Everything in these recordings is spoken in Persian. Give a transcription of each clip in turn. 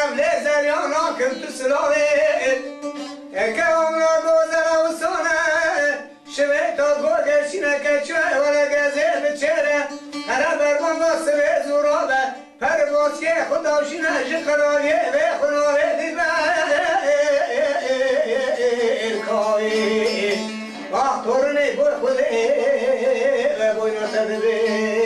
لزریانا کن تو سلاوید که اونا گوزر و سانه شوه تا گوگشینه که چوه ولا گزه بچره هره برمان واسه به زورابه پرواز که خداشینه جقرایه به خنایه دیبه ارکایی وقت تورنه بوی خوده و بوی نرتده بیجم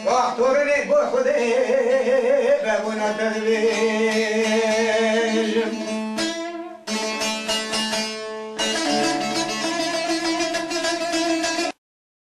وقت تورنه بو خوده به بونا تدبیر